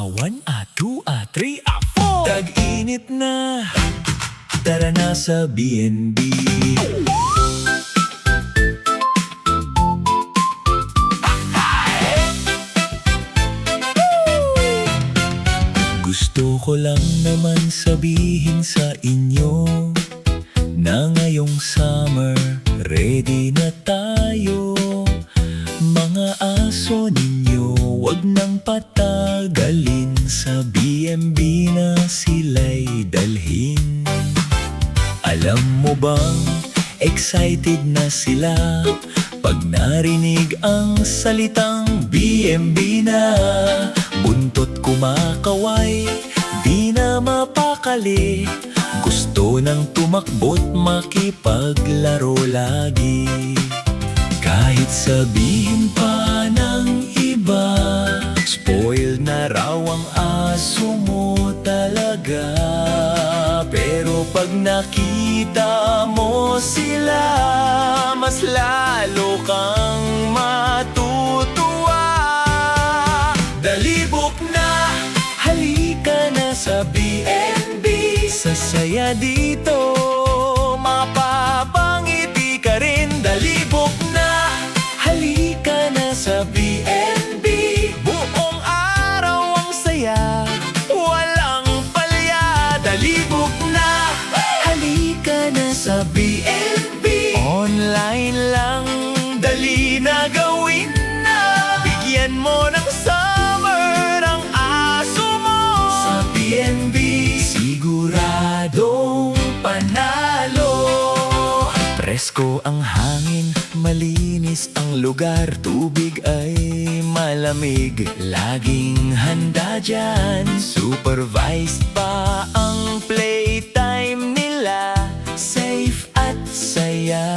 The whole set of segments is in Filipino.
1, 2, 3, 4. Tag-init na, tara na sa B&B. Gusto ko lang naman sabihin sa inyo na ngayong summer ready na tayo. Mga aso ninyo wag nang patagalin, sa B&B na sila'y dalhin. Alam mo bang excited na sila pag narinig ang salitang B&B na? Buntot kumakaway, di na mapakali, gusto nang tumakbo't makipaglaro lagi. Kahit sabihin pa ng iba, spoiled na raw ang aso mo talaga. Pero pag nakita mo sila, mas lalo kang matutuwa. Dalibok na, halika na sa B&B. Sasaya dito, mapapangiti ka rin. Dalibok na, halika na sa B&B. Buong araw ang saya, walang palya. Dalibok na, halika na sa B&B. Online lang, dali na gawin na. Bigyan mo ng summer ang aso mo. Sa B&B, siguradong panalo. Presko ang hangin, malinis ang lugar, tubig ay malamig, laging handa dyan. Supervised pa ang playtime nila, safe at saya,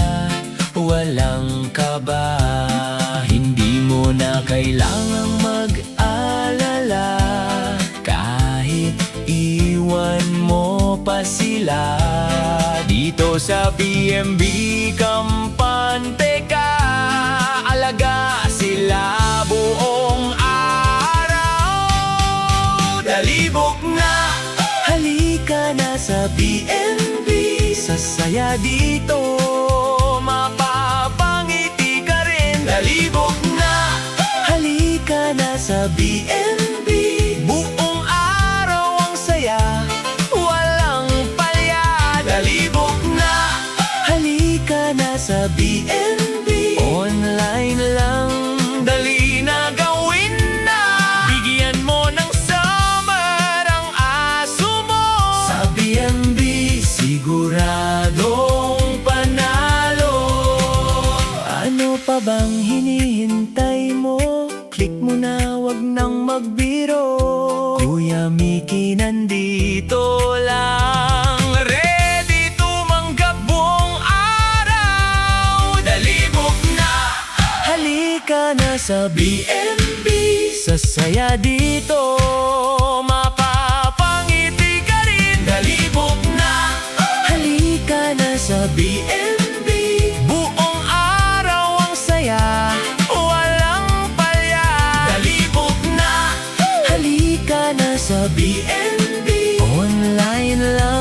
walang kaba. Hindi mo na kailangang mag-alala, kahit iwan mo pa sila. Dito sa B&B kampante ka, alaga sila buong araw. Dalibok na, halika na sa B&B. Sasaya dito, mapapangiti ka rin. Dalibok na, halika na sa B&B. Buong araw ang saya, walang palya. Dalibok na, halika na sa B&B. Online lang, dali na gawin na. Bigyan mo ng summer ang aso mo. Sa B&B, siguradong panalo. Ano pa bang hinihintay mo? Click mo na, wag nang magbiro. Kuya Mickey nandito lang, ready tumanggap buong araw. Dalibok na, halika na sa B&B. Sasaya dito, mapapangiti ka rin. Dalibok na, halika na sa B&B. Buong araw ang saya, walang palya. Dalibok na, halika na sa B&B. Online lang,